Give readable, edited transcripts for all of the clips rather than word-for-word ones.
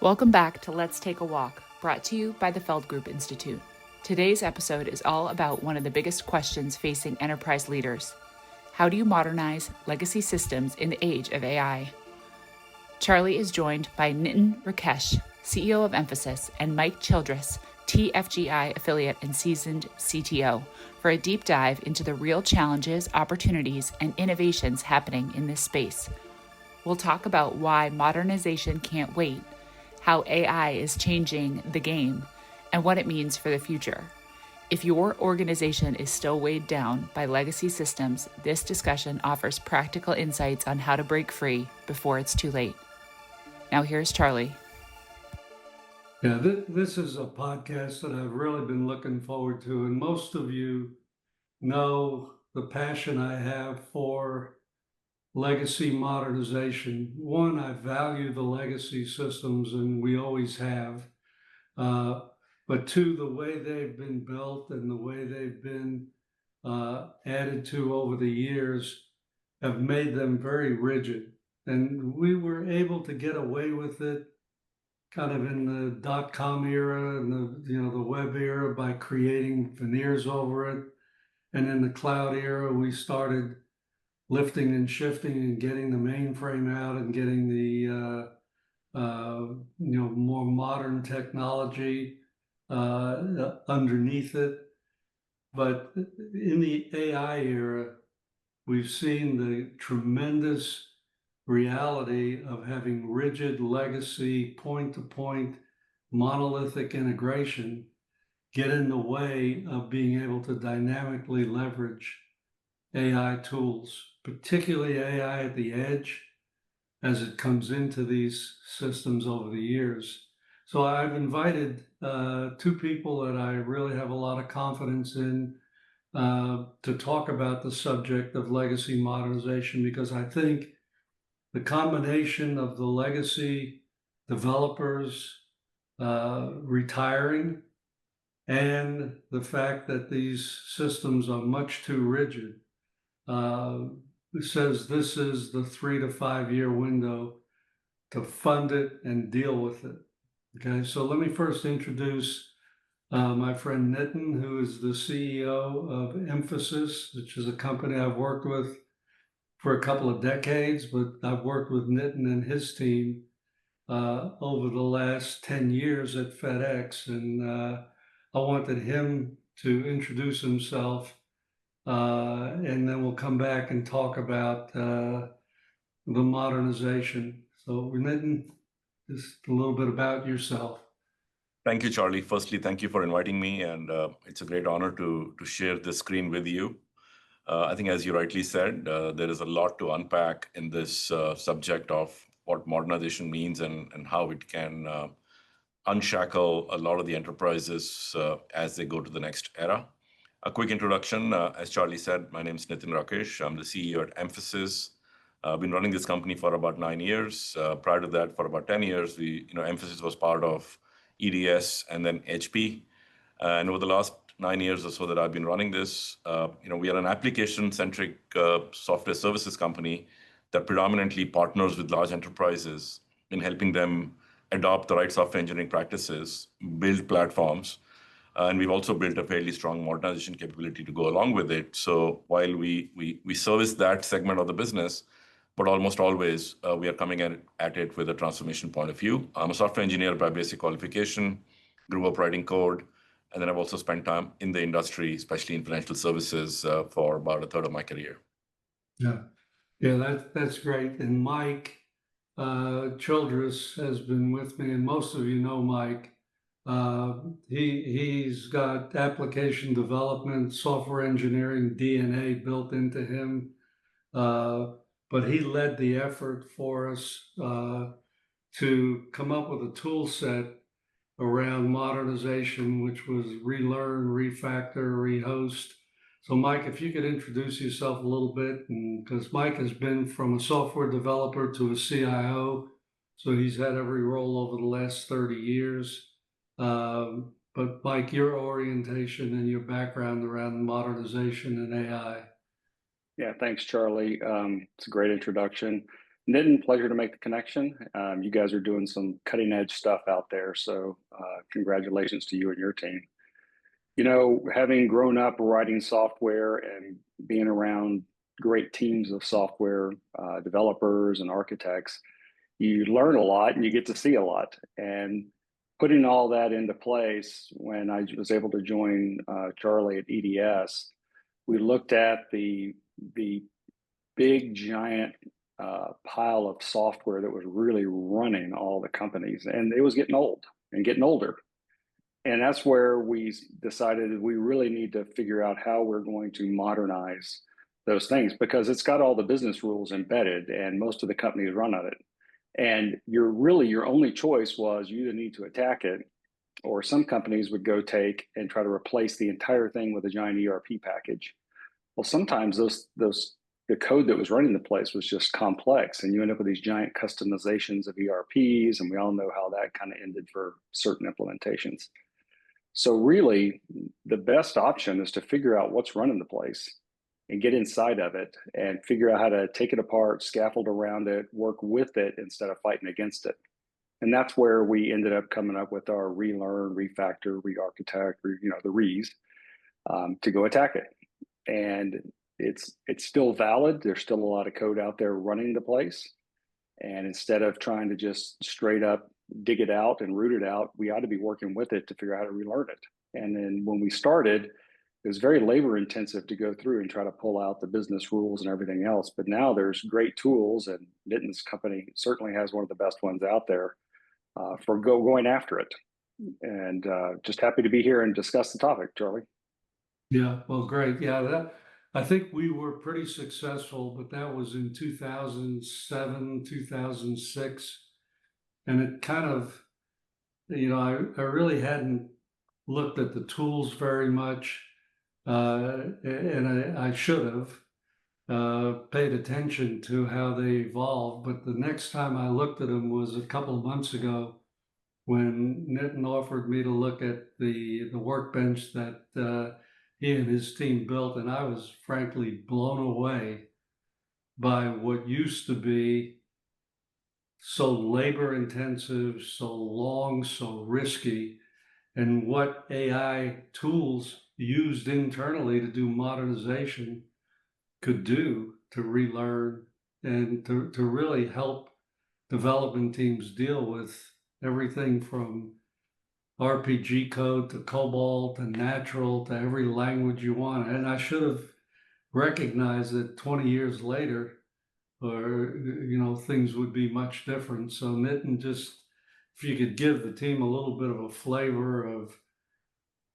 Welcome back to Let's Take a Walk, brought to you by the Feld Group Institute. Today's episode is all about one of the biggest questions facing enterprise leaders. How do you modernize legacy systems in the age of AI? Charlie is joined by Nitin Rakesh, CEO of Mphasis, and Mike Childress, TFGI affiliate and seasoned CTO, for a deep dive into the real challenges, opportunities, and innovations happening in this space. We'll talk about why modernization can't wait, how AI is changing the game, and what it means for the future. If your organization is still weighed down by legacy systems, this discussion offers practical insights on how to break free before it's too late. Now here's Charlie. Yeah, this is a podcast that I've really been looking forward to, and most of you know the passion I have for legacy modernization. One, I value the legacy systems, and we always have. But two, the way they've been built and the way they've been added to over the years have made them very rigid. And we were able to get away with it kind of in the dot-com era and the web era by creating veneers over it. And in the cloud era, we started lifting and shifting and getting the mainframe out and getting the more modern technology underneath it. But in the AI era, we've seen the tremendous reality of having rigid legacy point-to-point monolithic integration get in the way of being able to dynamically leverage AI tools, particularly AI at the edge as it comes into these systems over the years. So I've invited two people that I really have a lot of confidence in to talk about the subject of legacy modernization, because I think the combination of the legacy developers retiring and the fact that these systems are much too rigid says this is the 3 to 5 year window to fund it and deal with it. Okay, so let me first introduce my friend Nitin, who is the CEO of Mphasis, which is a company I've worked with for a couple of decades, but I've worked with Nitin and his team over the last 10 years at FedEx, and I wanted him to introduce himself, and then we'll come back and talk about the modernization. So Nitin, just a little bit about yourself. Thank you, Charlie. Firstly, thank you for inviting me, and it's a great honor to share this screen with you. I think, as you rightly said, there is a lot to unpack in this subject of what modernization means and how it can unshackle a lot of the enterprises as they go to the next era. A quick introduction, as Charlie said, my name is Nitin Rakesh. I'm the CEO at Mphasis. I've been running this company for about 9 years. Prior to that, for about 10 years, Mphasis was part of EDS and then HP. And over the last 9 years or so that I've been running this, we are an application-centric software services company that predominantly partners with large enterprises in helping them adopt the right software engineering practices, build platforms, and we've also built a fairly strong modernization capability to go along with it. So while we service that segment of the business, but almost always we are coming at it with a transformation point of view. I'm a software engineer by basic qualification, grew up writing code, and then I've also spent time in the industry, especially in financial services, for about a third of my career. Yeah, that's great. And Mike Childress has been with me, and most of you know Mike. He's got application development, software engineering DNA built into him, but he led the effort for us to come up with a tool set around modernization, which was relearn, refactor, rehost. So Mike, if you could introduce yourself a little bit, because Mike has been from a software developer to a CIO, so he's had every role over the last 30 years. But Mike, your orientation and your background around modernization and AI. Yeah, thanks, Charlie. It's a great introduction. Nitin, pleasure to make the connection. You guys are doing some cutting edge stuff out there, so congratulations to you and your team. You know, having grown up writing software and being around great teams of software developers and architects, you learn a lot and you get to see a lot. And putting all that into place, when I was able to join Charlie at EDS, we looked at the big giant pile of software that was really running all the companies, and it was getting old and getting older. And that's where we decided we really need to figure out how we're going to modernize those things, because it's got all the business rules embedded and most of the companies run on it. And your only choice was you either need to attack it, or some companies would go take and try to replace the entire thing with a giant ERP package. Well, sometimes the code that was running the place was just complex, and you end up with these giant customizations of ERPs, and we all know how that kind of ended for certain implementations. So really, the best option is to figure out what's running the place and get inside of it and figure out how to take it apart, scaffold around it, work with it instead of fighting against it. And that's where we ended up coming up with our relearn, refactor, re-architect, the re's, to go attack it. And it's still valid. There's still a lot of code out there running the place. And instead of trying to just straight up dig it out and root it out, we ought to be working with it to figure out how to relearn it. And then when we started, it was very labor intensive to go through and try to pull out the business rules and everything else. But now there's great tools, and Nitin's company certainly has one of the best ones out there for going after it. And just happy to be here and discuss the topic, Charlie. Yeah, well, great. Yeah, I think we were pretty successful, but that was in 2007, 2006. And it kind of, I really hadn't looked at the tools very much, and I should have paid attention to how they evolved. But the next time I looked at them was a couple of months ago, when Nitin offered me to look at the workbench that he and his team built, and I was frankly blown away by what used to be so labor intensive, so long, so risky, and what AI tools used internally to do modernization could do to relearn and to really help development teams deal with everything from RPG code to COBOL to natural to every language you want. And I should have recognized that 20 years later, or things would be much different. So Nitin, just if you could give the team a little bit of a flavor of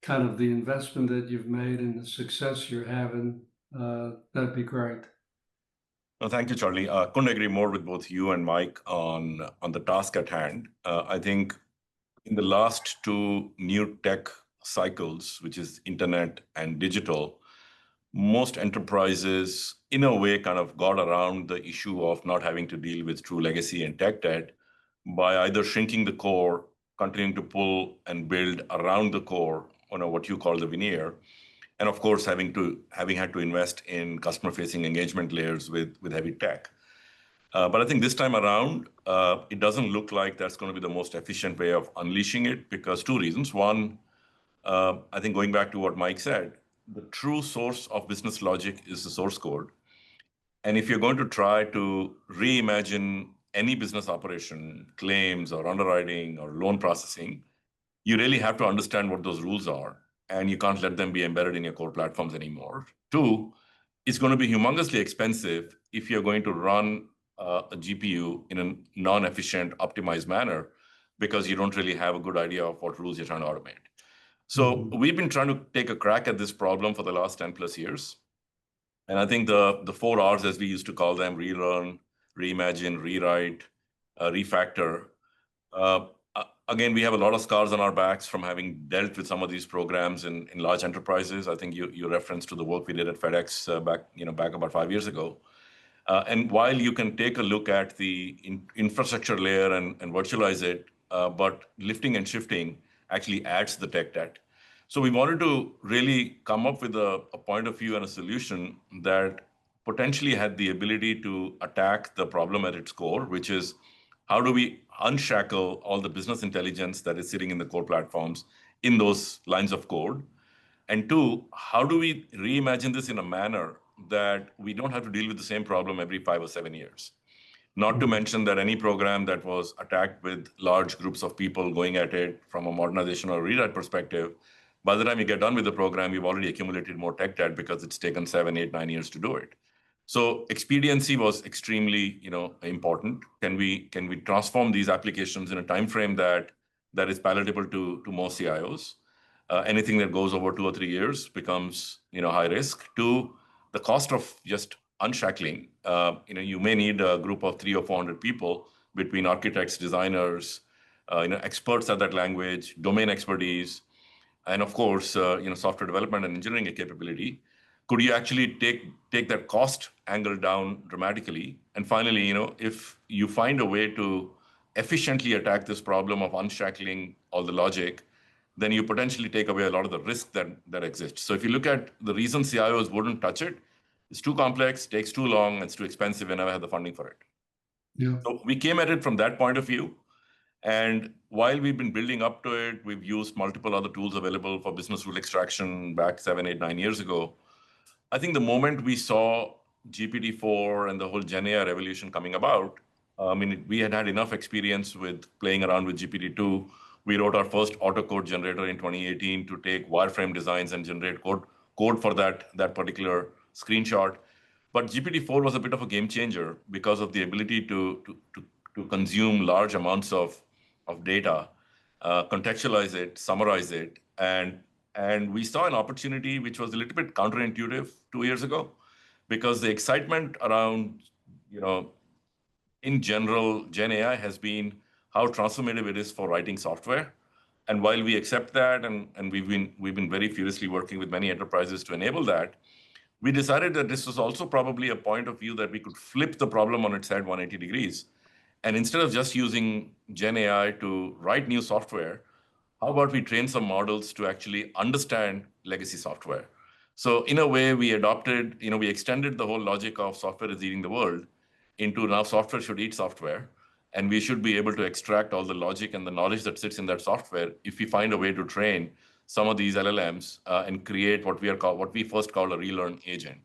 kind of the investment that you've made and the success you're having, that'd be great. Well, thank you, Charlie. Couldn't agree more with both you and Mike on the task at hand. I think in the last two new tech cycles, which is internet and digital, most enterprises, in a way, kind of got around the issue of not having to deal with true legacy and tech debt by either shrinking the core, continuing to pull and build around the core, what you call the veneer, and of course, having had to invest in customer-facing engagement layers with heavy tech. But I think this time around, it doesn't look like that's going to be the most efficient way of unleashing it, because two reasons. One, I think going back to what Mike said, the true source of business logic is the source code. And if you're going to try to reimagine any business operation, claims or underwriting or loan processing, you really have to understand what those rules are, and you can't let them be embedded in your core platforms anymore. Two, it's going to be humongously expensive if you're going to run a GPU in a non-efficient, optimized manner, because you don't really have a good idea of what rules you're trying to automate. So we've been trying to take a crack at this problem for the last 10 plus years. And I think the 4 R's, as we used to call them, relearn, reimagine, rewrite, refactor. Again, we have a lot of scars on our backs from having dealt with some of these programs in large enterprises. I think you referenced to the work we did at FedEx back about 5 years ago. And while you can take a look at the infrastructure layer and virtualize it, but lifting and shifting actually adds to the tech debt. So we wanted to really come up with a point of view and a solution that potentially had the ability to attack the problem at its core, which is how do we unshackle all the business intelligence that is sitting in the core platforms in those lines of code? And two, how do we reimagine this in a manner that we don't have to deal with the same problem every 5 or 7 years? Not to mention that any program that was attacked with large groups of people going at it from a modernization or rewrite perspective, by the time you get done with the program, you've already accumulated more tech debt because it's taken 7, 8, 9 years to do it. So expediency was extremely, important. Can we transform these applications in a time frame that is palatable to most CIOs? Anything that goes over 2 or 3 years becomes, high risk. Two, the cost of just unshackling. You may need a group of 300 or 400 people between architects, designers, experts at that language, domain expertise, and of course, software development and engineering capability. Could you actually take that cost angle down dramatically? And finally, if you find a way to efficiently attack this problem of unshackling all the logic, then you potentially take away a lot of the risk that exists. So if you look at the reason CIOs wouldn't touch it, it's too complex, takes too long, it's too expensive, and never had the funding for it. Yeah. So we came at it from that point of view. And while we've been building up to it, we've used multiple other tools available for business rule extraction back 7, 8, 9 years ago. I think the moment we saw GPT-4 and the whole Gen AI revolution coming about, we had enough experience with playing around with GPT-2. We wrote our first autocode generator in 2018 to take wireframe designs and generate code for that particular screenshot. But GPT-4 was a bit of a game changer because of the ability to consume large amounts of data, contextualize it, summarize it, and we saw an opportunity which was a little bit counterintuitive 2 years ago, because the excitement around, in general, Gen AI has been how transformative it is for writing software. And while we accept that, and we've been very furiously working with many enterprises to enable that, we decided that this was also probably a point of view that we could flip the problem on its head 180 degrees. And instead of just using Gen AI to write new software, how about we train some models to actually understand legacy software? So in a way, we extended the whole logic of software is eating the world into now software should eat software. And we should be able to extract all the logic and the knowledge that sits in that software if we find a way to train some of these LLMs and create what we first called a relearn agent.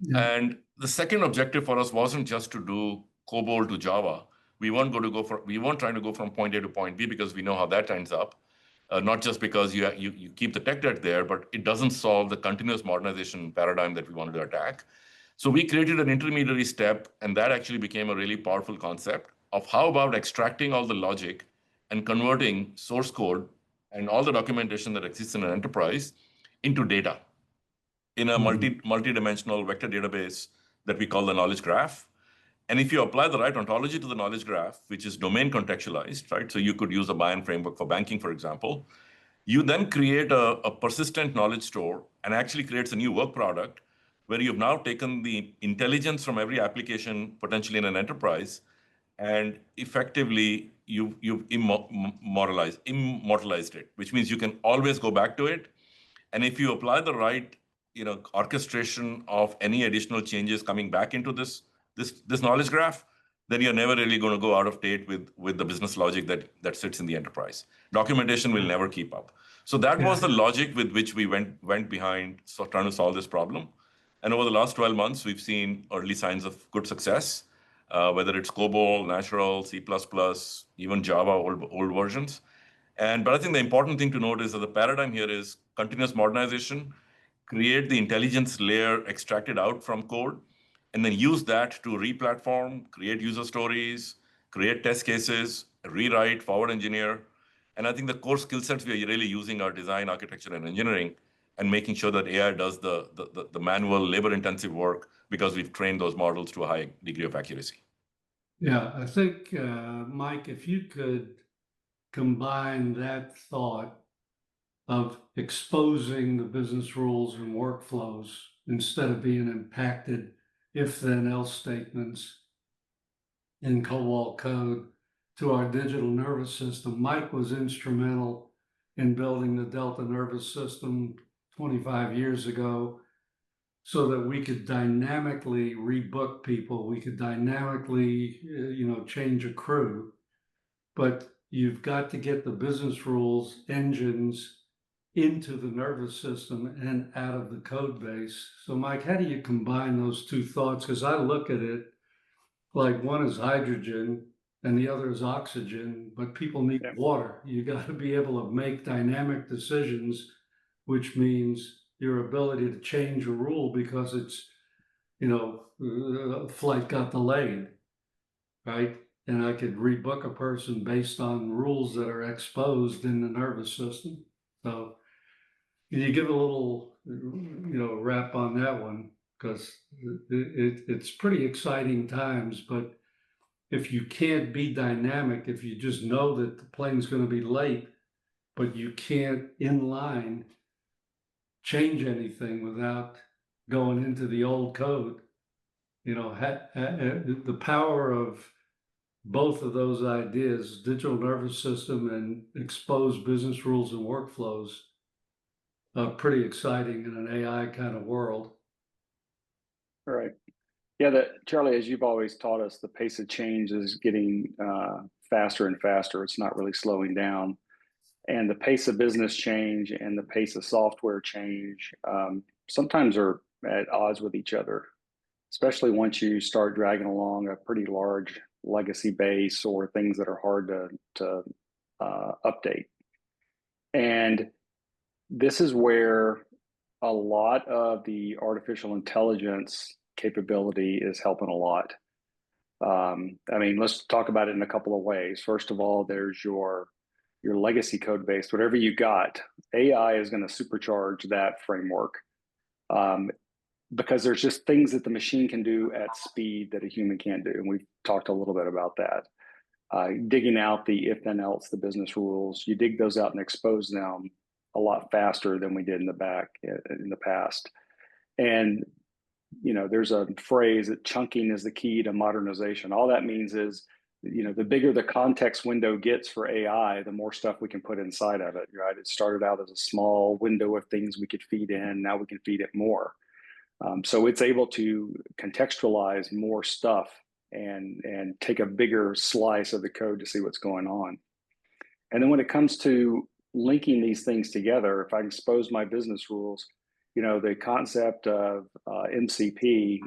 Yeah. And the second objective for us wasn't just to do COBOL to Java. We weren't trying to go from point A to point B because we know how that ends up. Not just because you keep the tech debt there, but it doesn't solve the continuous modernization paradigm that we wanted to attack. So we created an intermediary step, and that actually became a really powerful concept of how about extracting all the logic and converting source code and all the documentation that exists in an enterprise into data in a multi-dimensional vector database that we call the knowledge graph. And if you apply the right ontology to the knowledge graph, which is domain contextualized, right? So you could use a Bayern framework for banking, for example. You then create a persistent knowledge store and actually creates a new work product where you've now taken the intelligence from every application potentially in an enterprise, and effectively you've immortalized it, which means you can always go back to it. And if you apply the right orchestration of any additional changes coming back into this knowledge graph, then you're never really going to go out of date with the business logic that sits in the enterprise. Documentation will never keep up. So that was the logic with which we went behind trying to solve this problem. And over the last 12 months, we've seen early signs of good success, whether it's COBOL, Natural, C++, even Java, old versions. But I think the important thing to note is that the paradigm here is continuous modernization, create the intelligence layer extracted out from code, and then use that to re-platform, create user stories, create test cases, rewrite, forward engineer. And I think the core skill sets we are really using are design, architecture, and engineering, and making sure that AI does the manual, labor-intensive work because we've trained those models to a high degree of accuracy. Yeah, I think, Mike, if you could combine that thought of exposing the business rules and workflows instead of being impacted if then else statements in COBOL code to our digital nervous system. Mike was instrumental in building the Delta nervous system 25 years ago. so that we could dynamically rebook people. We could dynamically, change a crew. But you've got to get the business rules engines into the nervous system and out of the code base. So, Mike, how do you combine those two thoughts? Because I look at it like one is hydrogen and the other is oxygen, but people need water. You got to be able to make dynamic decisions, which means your ability to change a rule because it's, a flight got delayed, right? And I could rebook a person based on rules that are exposed in the nervous system. So can you give a little, wrap on that one? Because it's pretty exciting times, but if you can't be dynamic, if you just know that the plane's going to be late, but you can't in line change anything without going into the old code, the power of both of those ideas, digital nervous system and exposed business rules and workflows, pretty exciting in an AI kind of world. Right. Yeah, Charlie, as you've always taught us, the pace of change is getting faster and faster. It's not really slowing down. And the pace of business change and the pace of software change sometimes are at odds with each other, especially once you start dragging along a pretty large legacy base or things that are hard to update. And this is where a lot of the artificial intelligence capability is helping a lot. Let's talk about it in a couple of ways. First of all, there's your legacy code base, whatever you got. AI is going to supercharge that framework because there's just things that the machine can do at speed that a human can't do. And we've talked a little bit about that. Digging out the if then else, the business rules, you dig those out and expose them a lot faster than we did in the past. And there's a phrase that chunking is the key to modernization. All that means is, the bigger the context window gets for AI, the more stuff we can put inside of it, right? It started out as a small window of things we could feed in. Now we can feed it more. So it's able to contextualize more stuff and take a bigger slice of the code to see what's going on. And then when it comes to linking these things together, if I expose my business rules, the concept of MCP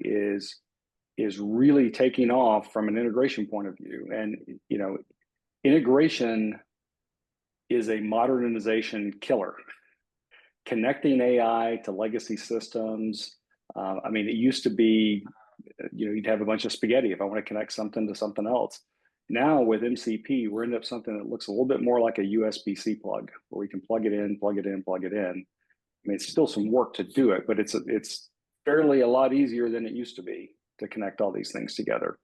is really taking off from an integration point of view. And, integration is a modernization killer. Connecting AI to legacy systems. It used to be, you'd have a bunch of spaghetti if I want to connect something to something else. Now with MCP, we're ending up something that looks a little bit more like a USB-C plug, where we can plug it in, plug it in, plug it in. It's still some work to do it, but it's fairly a lot easier than it used to be to connect all these things together.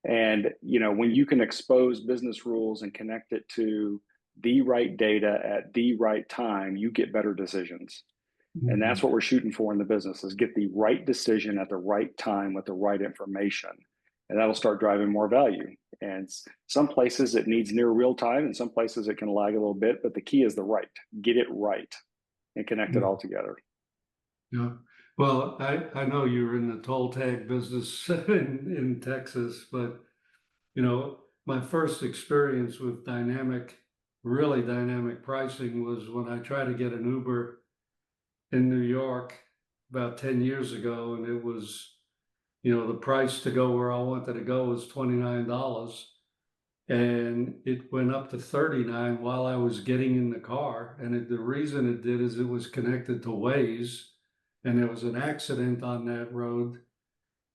And, when you can expose business rules and connect it to the right data at the right time, you get better decisions. Mm-hmm. And that's what we're shooting for in the business, is get the right decision at the right time with the right information. And that'll start driving more value. And some places it needs near real time, and some places it can lag a little bit, but the key is get it right and connect it all together. Yeah. Well, I know you're in the toll tag business in Texas, but my first experience with really dynamic pricing was when I tried to get an Uber in New York about 10 years ago, and it was, the price to go where I wanted to go was $29. And it went up to 39 while I was getting in the car. And the reason it did is it was connected to Waze, and there was an accident on that road,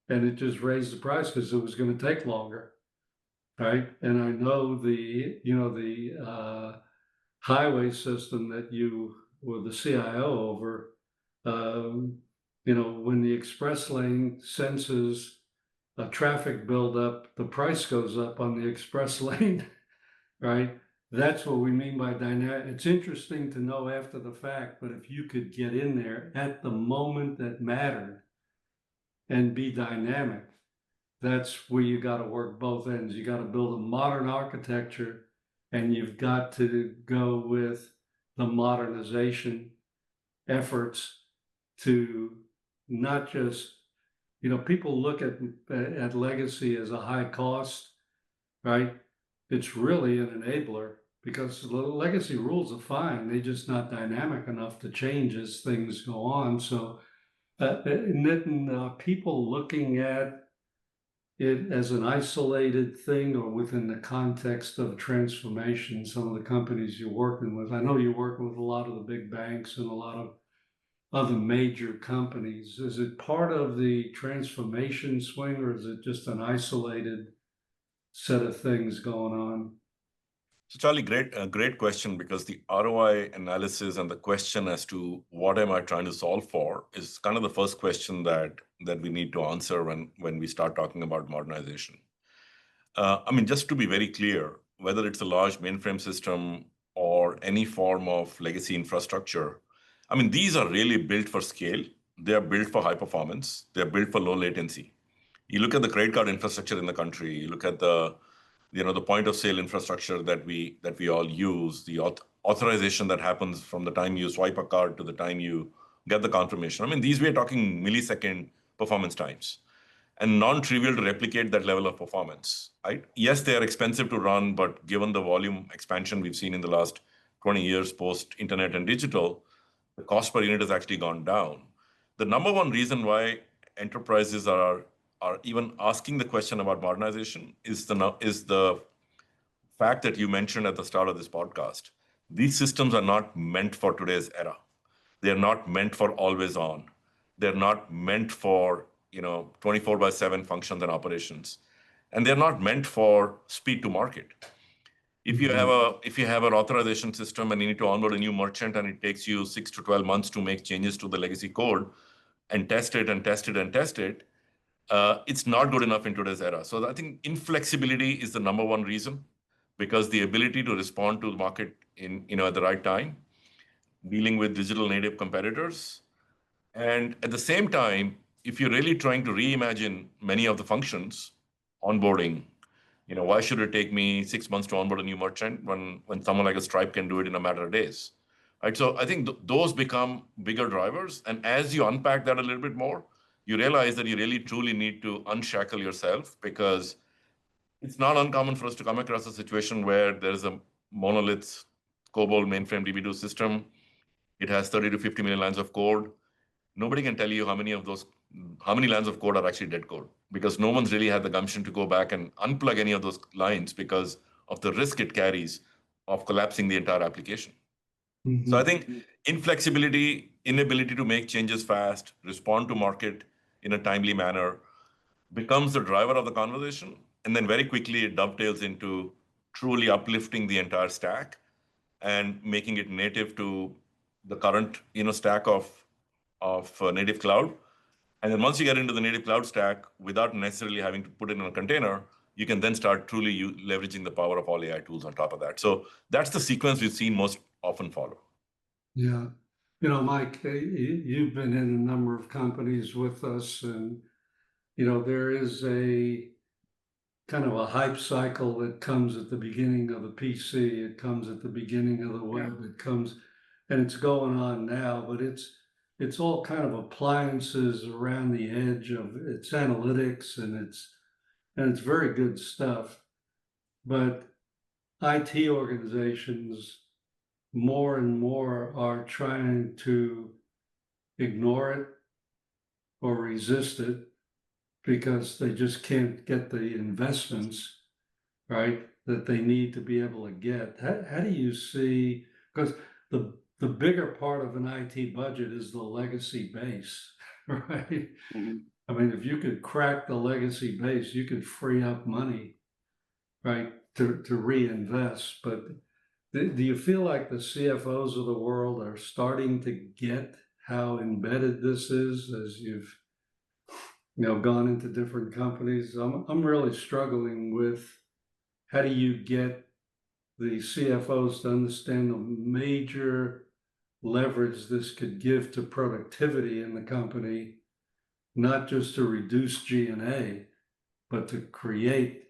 and it just raised the price because it was going to take longer, right? And I know the highway system that you were the CIO over, when the express lane senses a traffic buildup, the price goes up on the express lane, right? That's what we mean by dynamic. It's interesting to know after the fact, but if you could get in there at the moment that mattered and be dynamic, that's where you got to work both ends. You got to build a modern architecture, and you've got to go with the modernization efforts to not just, people look at legacy as a high cost, right? It's really an enabler because the legacy rules are fine. They're just not dynamic enough to change as things go on. So, Nitin, people looking at it as an isolated thing or within the context of transformation, some of the companies you're working with, I know you're working with a lot of the big banks and a lot of other major companies. Is it part of the transformation swing, or is it just an isolated set of things going on? So Charlie, great question, because the ROI analysis and the question as to what am I trying to solve for is kind of the first question that we need to answer when we start talking about modernization. Just to be very clear, whether it's a large mainframe system or any form of legacy infrastructure, these are really built for scale. They are built for high performance. They're built for low latency. You look at the credit card infrastructure in the country, you look at the point of sale infrastructure that we all use, the authorization that happens from the time you swipe a card to the time you get the confirmation. These we are talking millisecond performance times, and non-trivial to replicate that level of performance, right? Yes, they are expensive to run, but given the volume expansion we've seen in the last 20 years post-internet and digital, the cost per unit has actually gone down. The number one reason why enterprises are even asking the question about modernization is the fact that you mentioned at the start of this podcast. These systems are not meant for today's era. They're not meant for always on. They're not meant for 24/7 functions and operations. And they're not meant for speed to market. If you have an authorization system and you need to onboard a new merchant and it takes you 6 to 12 months to make changes to the legacy code and test it and test it and test it, it's not good enough in today's era. So I think inflexibility is the number one reason, because the ability to respond to the market at the right time, dealing with digital native competitors. And at the same time, if you're really trying to reimagine many of the functions, onboarding, why should it take me 6 months to onboard a new merchant when someone like a Stripe can do it in a matter of days, right? So I think those become bigger drivers. And as you unpack that a little bit more, you realize that you really truly need to unshackle yourself, because it's not uncommon for us to come across a situation where there's a monolith COBOL mainframe DB2 system. It has 30 to 50 million lines of code. Nobody can tell you how many lines of code are actually dead code, because no one's really had the gumption to go back and unplug any of those lines because of the risk it carries of collapsing the entire application. Mm-hmm. So I think inflexibility, inability to make changes fast, respond to market in a timely manner becomes the driver of the conversation. And then very quickly it dovetails into truly uplifting the entire stack and making it native to the current stack of native cloud. And then once you get into the native cloud stack, without necessarily having to put it in a container, you can then start truly leveraging the power of all AI tools on top of that. So that's the sequence we've seen most often follow. Yeah. Mike, you've been in a number of companies with us, and, there is a kind of a hype cycle that comes at the beginning of the PC. It comes at the beginning of the web. Yeah. It comes, and it's going on now, but it's all kind of appliances around the edge of its analytics, and it's very good stuff. But IT organizations more and more are trying to ignore it or resist it because they just can't get the investments, right, that they need to be able to get. How do you see, because the bigger part of an IT budget is the legacy base, right? Mm-hmm. If you could crack the legacy base, you could free up money, right, to reinvest. But do you feel like the CFOs of the world are starting to get how embedded this is as you've gone into different companies? I'm really struggling with how do you get the CFOs to understand the major leverage this could give to productivity in the company, not just to reduce G&A, but to create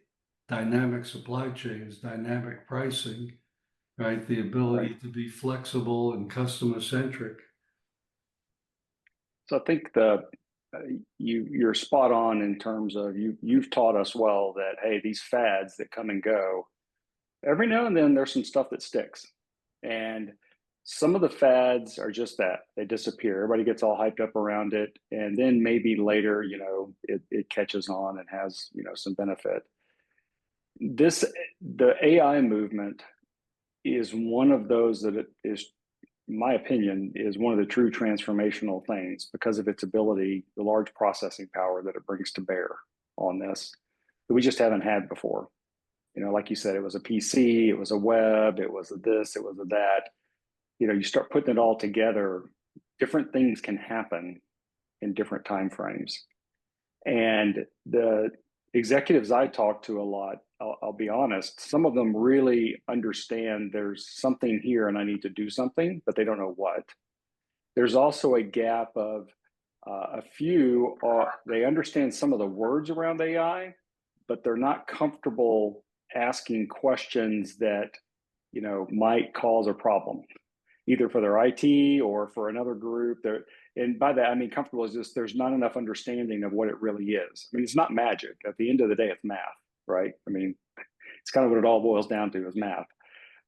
dynamic supply chains, dynamic pricing, right? The ability to be flexible and customer centric. So I think the you're spot on in terms of you've taught us well that, hey, these fads that come and go, every now and then there's some stuff that sticks. And some of the fads are just that, they disappear. Everybody gets all hyped up around it. And then maybe later, it catches on and has, some benefit. The AI movement is one of those that it is, in my opinion, is one of the true transformational things because of its ability, the large processing power that it brings to bear on this that we just haven't had before. Like you said, it was a PC, it was a web, it was a this, it was a that. You start putting it all together, different things can happen in different time frames. And the executives I talk to a lot, I'll be honest, some of them really understand there's something here and I need to do something, but they don't know what. There's also a gap of a few, they understand some of the words around AI, but they're not comfortable asking questions that, might cause a problem, either for their IT or for another group. And by that, I mean, comfortable is just there's not enough understanding of what it really is. I mean, it's not magic. At the end of the day, it's math, right? I mean, it's kind of what it all boils down to is math.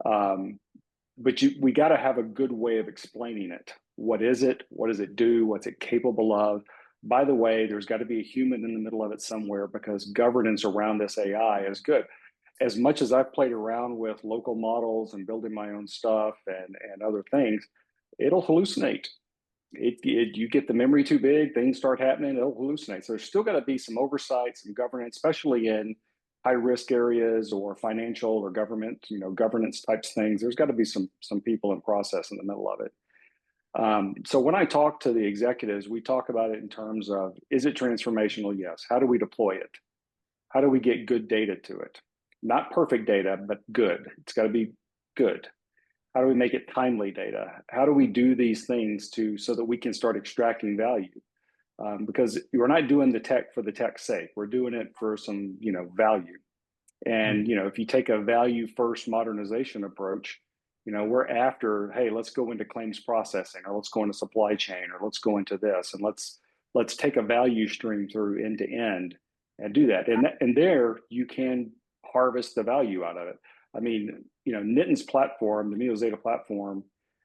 But we got to have a good way of explaining it. What is it? What does it do? What's it capable of? By the way, there's got to be a human in the middle of it somewhere because governance around this AI is good. As much as I've played around with local models and building my own stuff and other things, it'll hallucinate. You get the memory too big, things start happening, it'll hallucinate. So there's still got to be some oversight, some governance, especially in high risk areas or financial or government, governance types things. There's got to be some people and process in the middle of it. So when I talk to the executives, we talk about it in terms of, is it transformational? Yes. How do we deploy it? How do we get good data to it? Not perfect data, but good. It's got to be good. How do we make it timely data? How do we do these things so that we can start extracting value? Because we're not doing the tech for the tech's sake. We're doing it for some, value. And, if you take a value first modernization approach, we're after, hey, let's go into claims processing, or let's go into supply chain, or let's go into this, and let's take a value stream through end to end and do that. And there you can harvest the value out of it. I mean, Nitin's platform, the Mio Zeta platform,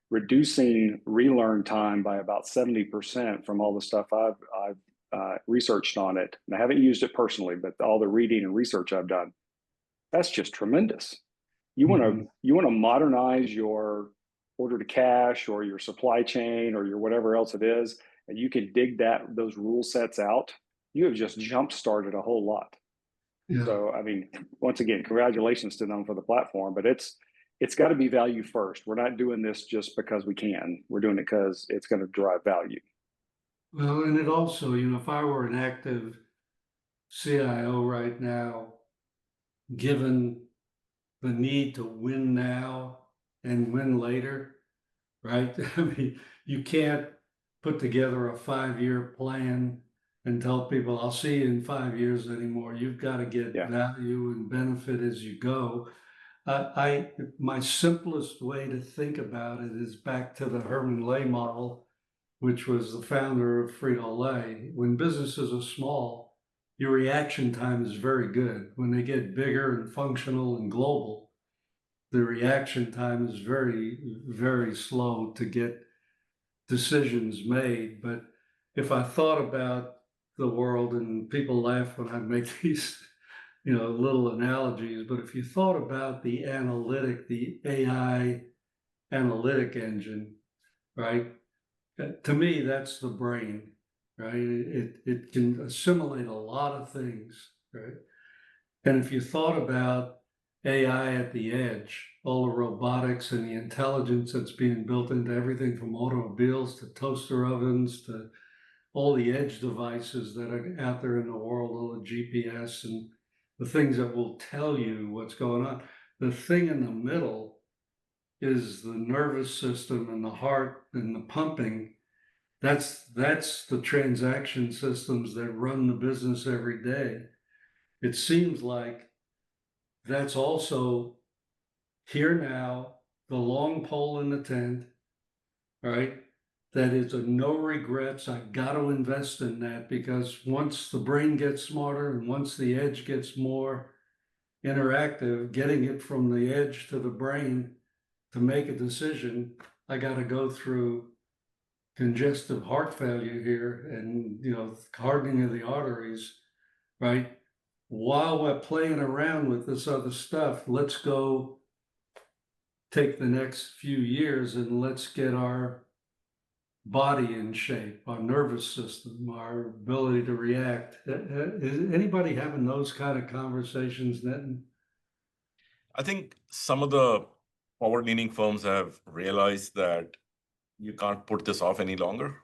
reducing relearn time by about 70% from all the stuff I've researched on it. And I haven't used it personally, but all the reading and research I've done, that's just tremendous. You want to modernize your order to cash or your supply chain or your whatever else it is, and you can dig those rule sets out. You have just jump started a whole lot. Yeah. So, I mean, once again, congratulations to them for the platform, but it's got to be value first. We're not doing this just because we can. We're doing it because it's going to drive value. Well, and it also, if I were an active CIO right now, given the need to win now and win later, right? I mean, you can't put together a 5-year plan and tell people, I'll see you in 5 years anymore. You've got to get value and benefit as you go. My simplest way to think about it is back to the Herman Lay model, which was the founder of Frito-Lay. When businesses are small, your reaction time is very good. When they get bigger and functional and global, the reaction time is very, very slow to get decisions made. But if I thought about the world, and people laugh when I make these, little analogies, but if you thought about the AI analytic engine, right? To me, that's the brain, right? It can assimilate a lot of things, right? And if you thought about AI at the edge, all the robotics and the intelligence that's being built into everything from automobiles to toaster ovens to all the edge devices that are out there in the world, all the GPS and the things that will tell you what's going on. The thing in the middle is the nervous system and the heart and the pumping. That's the transaction systems that run the business every day. It seems like that's also here now, the long pole in the tent, right? that is a no regrets. I got to invest in that because once the brain gets smarter and once the edge gets more interactive, getting it from the edge to the brain to make a decision, I got to go through congestive heart failure here and, hardening of the arteries, right? While we're playing around with this other stuff, let's go take the next few years and let's get our body in shape, our nervous system, our ability to react. Is anybody having those kind of conversations, Nitin? I think some of the forward-leaning firms have realized that you can't put this off any longer.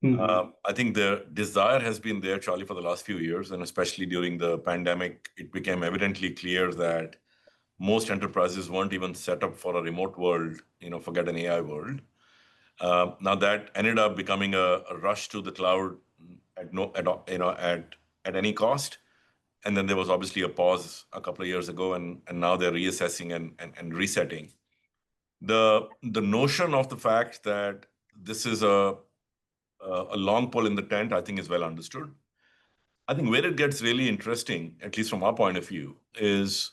I think the desire has been there, Charlie, for the last few years, and especially during the pandemic, it became evidently clear that most enterprises weren't even set up for a remote world, forget an AI world. Now that ended up becoming a rush to the cloud at any cost. And then there was obviously a pause a couple of years ago, and now they're reassessing and resetting. The notion of the fact that this is a long pole in the tent, I think, is well understood. I think where it gets really interesting, at least from our point of view, is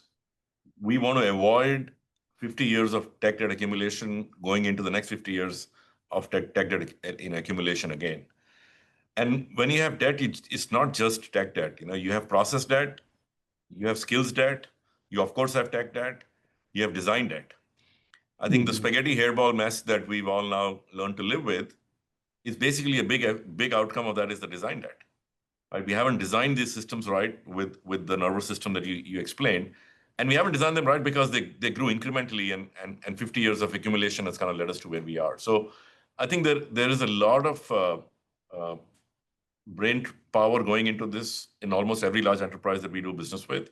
we want to avoid 50 years of tech debt accumulation going into the next 50 years of tech debt in accumulation again. And when you have debt, it's not just tech debt. You have process debt, you have skills debt, you of course have tech debt, you have design debt. I think the spaghetti hairball mess that we've all now learned to live with is basically a big outcome of that is the design debt. Right? We haven't designed these systems right with the nervous system that you explained. And we haven't designed them right because they grew incrementally and 50 years of accumulation has kind of led us to where we are. So I think there is a lot of brain power going into this in almost every large enterprise that we do business with.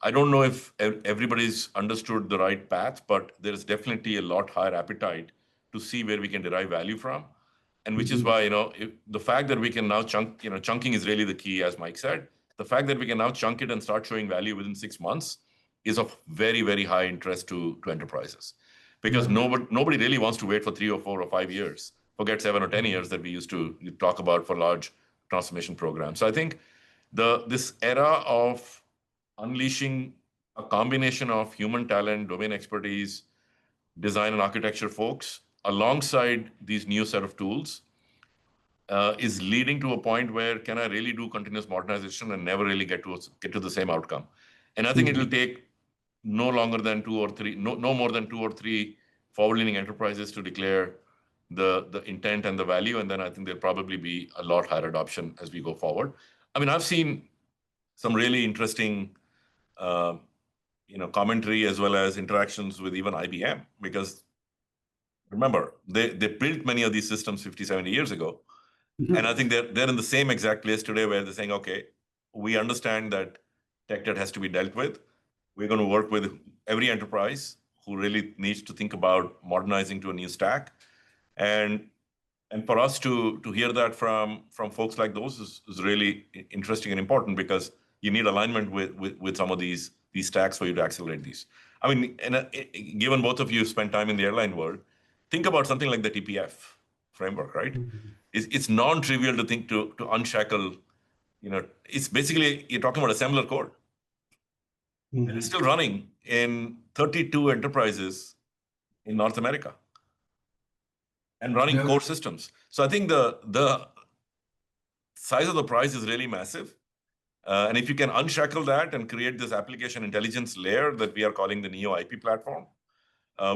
I don't know if everybody's understood the right path, but there is definitely a lot higher appetite to see where we can derive value from. And which is why, the fact that we can now chunking is really the key, as Mike said. The fact that we can now chunk it and start showing value within 6 months is of very, very high interest to enterprises. Because nobody really wants to wait for 3 or 4 or 5 years. Forget 7 or 10 years that we used to talk about for large transformation programs. So I think this era of unleashing a combination of human talent, domain expertise, design and architecture folks, alongside these new set of tools, is leading to a point where can I really do continuous modernization and never really get to the same outcome? And I think it'll take no more than 2 or 3 forward-leaning enterprises to declare the intent and the value, and then I think there'll probably be a lot higher adoption as we go forward. I mean, I've seen some really interesting commentary as well as interactions with even IBM, because remember, they built many of these systems 50, 70 years ago. And I think they're in the same exact place today where they're saying, okay, we understand that tech debt has to be dealt with. We're going to work with every enterprise who really needs to think about modernizing to a new stack. And for us to hear that from folks like those is really interesting and important, because you need alignment with some of these stacks for you to accelerate these. I mean, given both of you spend time in the airline world, think about something like the TPF framework, right? It's non-trivial to think to unshackle, it's basically, you're talking about assembler code. And it's still running in 32 enterprises in North America and running core systems. So I think the size of the prize is really massive. And if you can unshackle that and create this application intelligence layer that we are calling the Neo IP platform,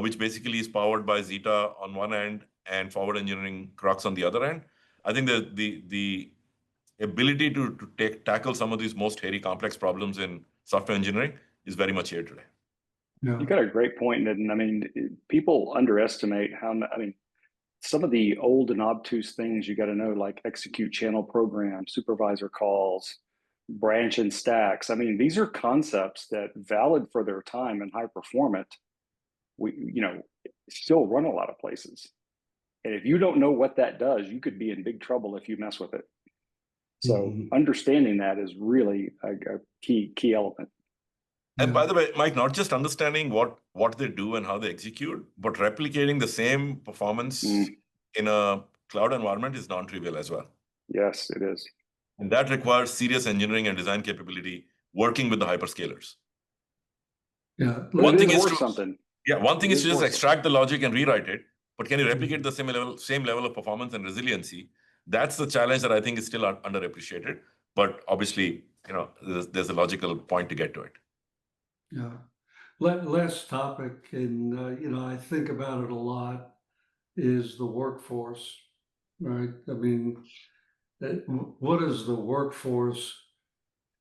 which basically is powered by Zeta on one end and forward engineering Crux on the other end, I think that the ability to tackle some of these most hairy complex problems in software engineering is very much here today. You got a great point, Nitin. I mean, people underestimate some of the old and obtuse things you got to know, like execute channel programs, supervisor calls, branch and stacks. I mean, these are concepts that, valid for their time and high performant, still run a lot of places. And if you don't know what that does, you could be in big trouble if you mess with it. So understanding that is really a key element. And by the way, Mike, not just understanding what they do and how they execute, but replicating the same performance in a cloud environment is non-trivial as well. Yes, it is. And that requires serious engineering and design capability working with the hyperscalers. Yeah. One It thing is is worth to, something. one thing It is is to just worth extract the logic and rewrite it, but can you Mm-hmm. replicate the same level of performance and resiliency? That's the challenge that I think is still underappreciated. But obviously, there's a logical point to get to it. Yeah. Last topic, and I think about it a lot, is the workforce, right? I mean, what does the workforce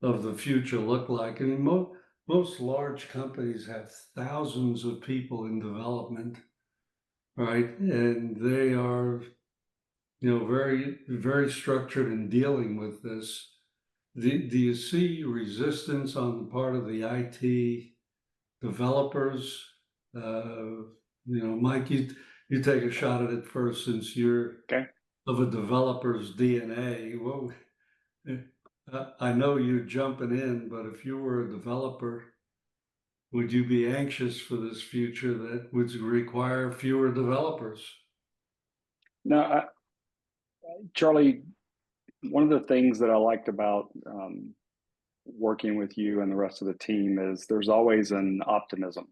of the future look like? I mean, most large companies have thousands of people in development, right? And they are, very, very structured in dealing with this. Do you see resistance on the part of the IT developers? Mike, you take a shot at it first, since you're Okay. of a developer's DNA. Well, I know you're jumping in, but if you were a developer, would you be anxious for this future that would require fewer developers? Now, Charlie, one of the things that I liked about working with you and the rest of the team is there's always an optimism.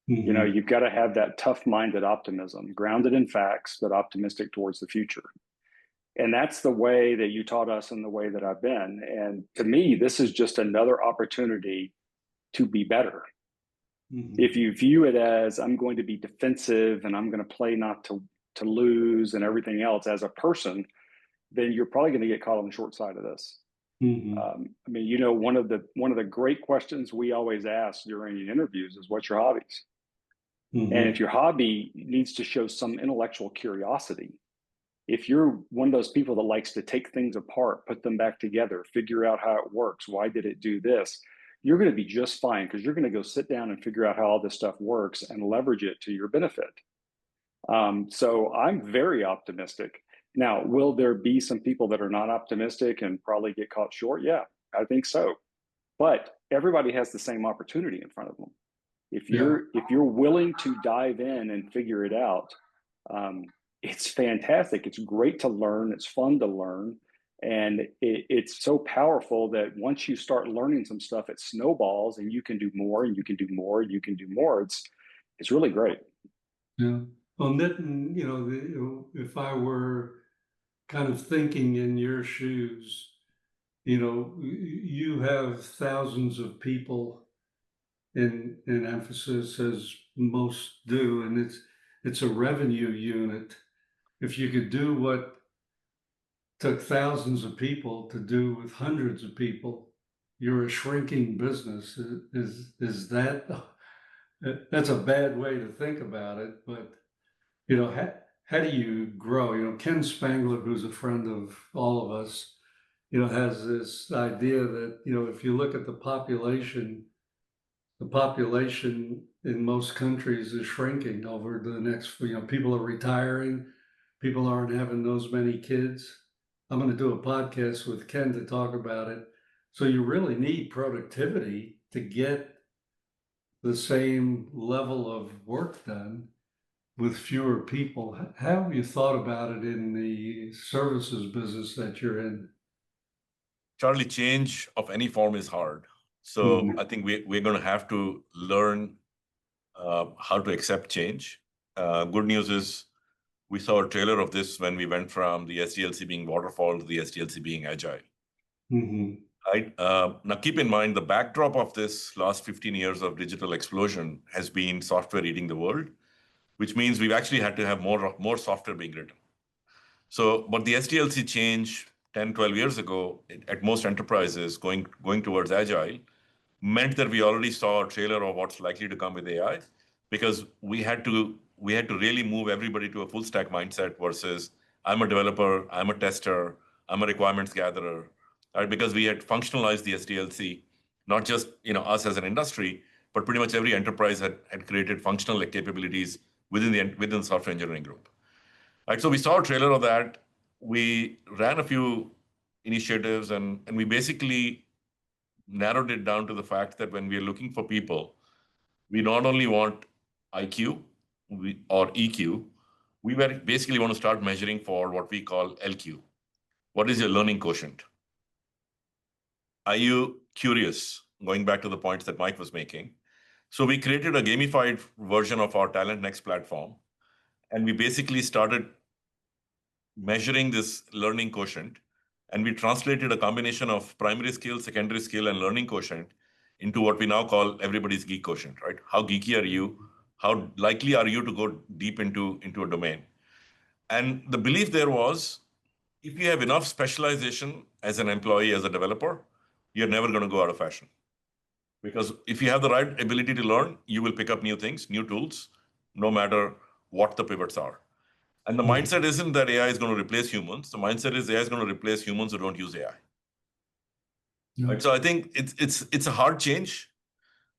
Mhm. You've got to have that tough-minded optimism, grounded in facts, but optimistic towards the future. And that's the way that you taught us and the way that I've been. And to me, this is just another opportunity to be better. Mhm. If you view it as I'm going to be defensive and I'm going to play not to lose and everything else as a person, then you're probably going to get caught on the short side of this. Mhm. I mean, one of the great questions we always ask during interviews is, "What's your hobbies?" Mhm. And if your hobby needs to show some intellectual curiosity, if you're one of those people that likes to take things apart, put them back together, figure out how it works, why did it do this, you're going to be just fine, because you're going to go sit down and figure out how all this stuff works and leverage it to your benefit. So I'm very optimistic. Now, will there be some people that are not optimistic and probably get caught short? Yeah, I think so. But everybody has the same opportunity in front of them. If you're willing to dive in and figure it out, it's fantastic. It's great to learn. It's fun to learn. And it's so powerful that once you start learning some stuff, it snowballs and you can do more and you can do more and you can do more. It's really great. Yeah. Well, Nitin, if I were kind of thinking in your shoes, you have thousands of people in emphasis, as most do, and it's a revenue unit. If you could do what took thousands of people to do with hundreds of people, you're a shrinking business. Is that that's a bad way to think about it, but how do you grow? Ken Spangler, who's a friend of all of us, has this idea that, if you look at the population in most countries is shrinking over the next, people are retiring, people aren't having those many kids. I'm going to do a podcast with Ken to talk about it. So you really need productivity to get the same level of work done with fewer people. How have you thought about it in the services business that you're in? Charlie, change of any form is hard. So Mhm. I think we're going to have to learn how to accept change. Good news is we saw a trailer of this when we went from the SDLC being waterfall to the SDLC being agile. Mhm. Right? Now, keep in mind, the backdrop of this last 15 years of digital explosion has been software eating the world, which means we've actually had to have more software being written. So, but the SDLC change 10, 12 years ago at most enterprises going towards agile meant that we already saw a trailer of what's likely to come with AI, because we had to really move everybody to a full stack mindset versus I'm a developer, I'm a tester, I'm a requirements gatherer, right? Because we had functionalized the SDLC, not just us as an industry, but pretty much every enterprise had created functional capabilities within the software engineering group. Right, so we saw a trailer of that. We ran a few initiatives, and we basically narrowed it down to the fact that when we are looking for people, we not only want IQ or EQ, we were basically want to start measuring for what we call LQ. What is your learning quotient? Are you curious? Going back to the points that Mike was making. So we created a gamified version of our Talent Next platform, and we basically started measuring this learning quotient, and we translated a combination of primary skill, secondary skill, and learning quotient into what we now call everybody's geek quotient, right? How geeky are you? How likely are you to go deep into a domain? And the belief there was, if you have enough specialization as an employee, as a developer, you're never going to go out of fashion. Because if you have the right ability to learn, you will pick up new things, new tools, no matter what the pivots are. And the mindset isn't that AI is going to replace humans. The mindset is AI is going to replace humans who don't use AI. Right? So I think it's a hard change.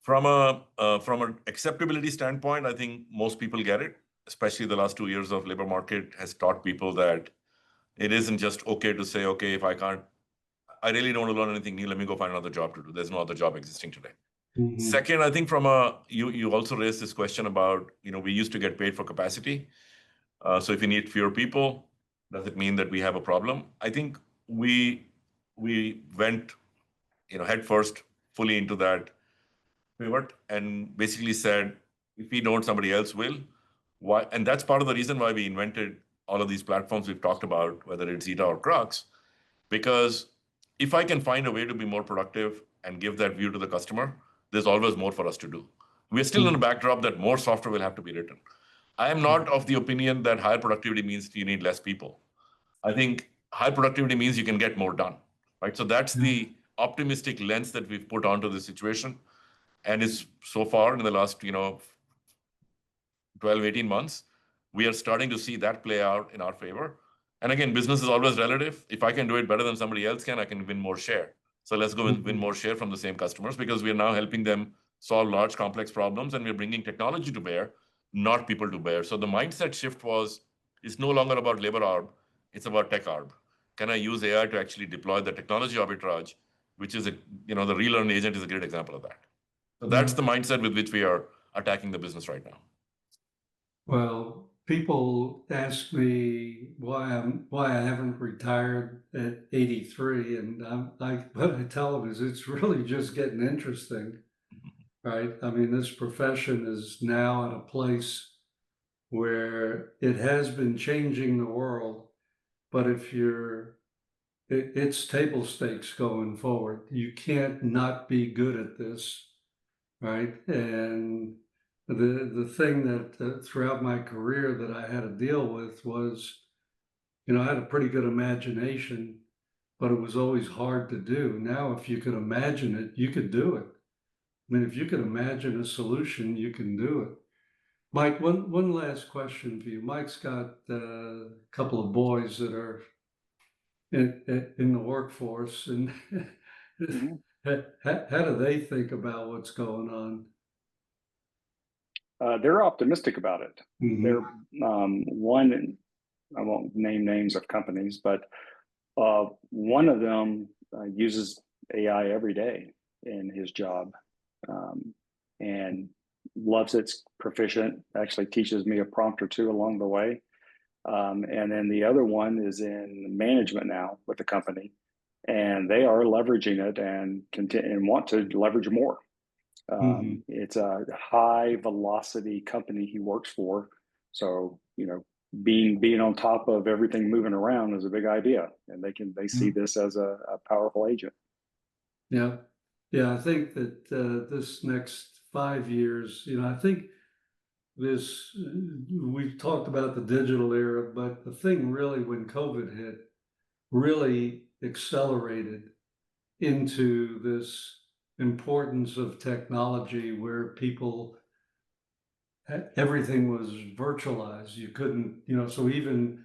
From an acceptability standpoint, I think most people get it, especially the last 2 years of labor market has taught people that it isn't just okay to say, okay, if I really don't want to learn anything new, let me go find another job to do. There's no other job existing today. Second, I think you also raised this question about, we used to get paid for capacity. So if you need fewer people, does it mean that we have a problem? I think we went, head first fully into that pivot and basically said, if we don't, somebody else will. Why? And that's part of the reason why we invented all of these platforms we've talked about, whether it's Zeta or Crux, because if I can find a way to be more productive and give that view to the customer, there's always more for us to do. We're still in a backdrop that more software will have to be written. I am not of the opinion that higher productivity means you need less people. I think high productivity means you can get more done, right? So that's the optimistic lens that we've put onto the situation. And it's so far in the last, 12, 18 months, we are starting to see that play out in our favor. And again, business is always relative. If I can do it better than somebody else can, I can win more share. So let's go and win more share from the same customers, because we are now helping them solve large, complex problems, and we're bringing technology to bear, not people to bear. So the mindset shift it's no longer about labor arb, it's about tech arb. Can I use AI to actually deploy the technology arbitrage, which is the relearn agent is a great example of that. So that's the mindset with which we are attacking the business right now. Well, people ask me why I haven't retired at 83, and what I tell them is it's really just getting interesting, right? I mean, this profession is now at a place where it has been changing the world, but it's table stakes going forward. You can't not be good at this, right? And the thing that throughout my career that I had to deal with was, I had a pretty good imagination, but it was always hard to do. Now, if you could imagine it, you could do it. I mean, if you could imagine a solution, you can do it. Mike, one last question for you. Mike's got a couple of boys that are in the workforce, and how do they think about what's going on? They're optimistic about it. They're one, I won't name names of companies, but one of them uses AI every day in his job, and loves it's proficient, actually teaches me a prompt or two along the way. And then the other one is in management now with the company, and they are leveraging it and want to leverage more. It's a high velocity company he works for. So, being on top of everything moving around is a big idea, and they see this as a powerful agent. Yeah. I think that this next 5 years, I think we've talked about the digital era, but the thing really, when COVID hit, really accelerated into this importance of technology where everything was virtualized. You couldn't, so even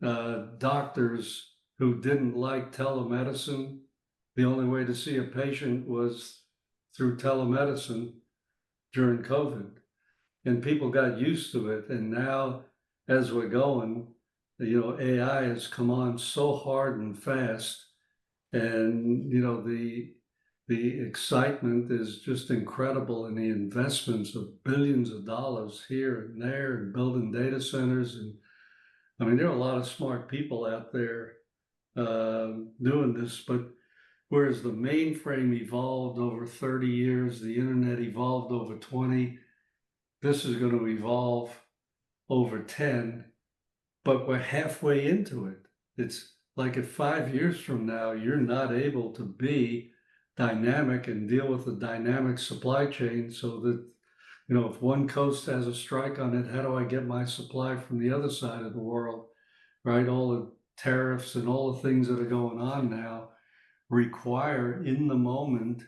doctors who didn't like telemedicine, the only way to see a patient was through telemedicine during COVID. And people got used to it. And now, as we're going, AI has come on so hard and fast. And, the excitement is just incredible, and the investments of billions of dollars here and there, and building data centers. And I mean, there are a lot of smart people out there doing this, but whereas the mainframe evolved over 30 years, the internet evolved over 20, this is going to evolve over 10, but we're halfway into it. It's like if 5 years from now, you're not able to be dynamic and deal with the dynamic supply chain so that, if one coast has a strike on it, how do I get my supply from the other side of the world, right? All the tariffs and all the things that are going on now require in the moment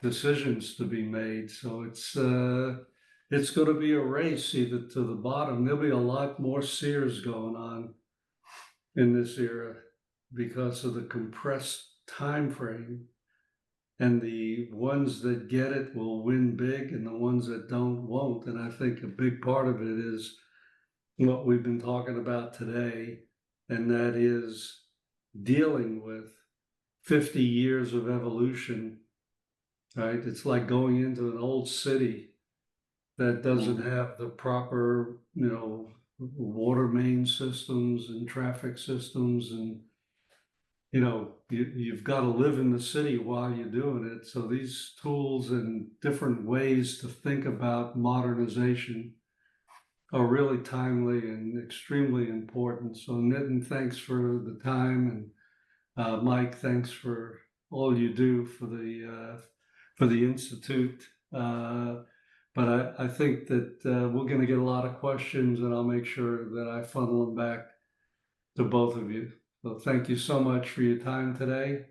decisions to be made. So it's going to be a race either to the bottom. There'll be a lot more Sears going on in this era because of the compressed time frame. And the ones that get it will win big, and the ones that don't won't. And I think a big part of it is what we've been talking about today, and that is dealing with 50 years of evolution, right? It's like going into an old city that doesn't have the proper, water main systems and traffic systems, and you've got to live in the city while you're doing it. So these tools and different ways to think about modernization are really timely and extremely important. So Nitin, thanks for the time, and Mike, thanks for all you do for the Institute. But I think that we're going to get a lot of questions, and I'll make sure that I funnel them back to both of you. So thank you so much for your time today.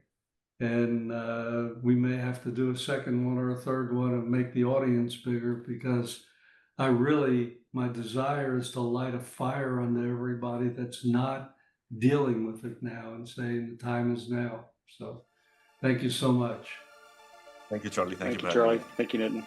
And we may have to do a second one or a third one and make the audience bigger, because my desire is to light a fire under everybody that's not dealing with it now and saying the time is now. So thank you so much. Thank you, Charlie. Thank you Thank for you, having Charlie. me. Thank you, Nitin.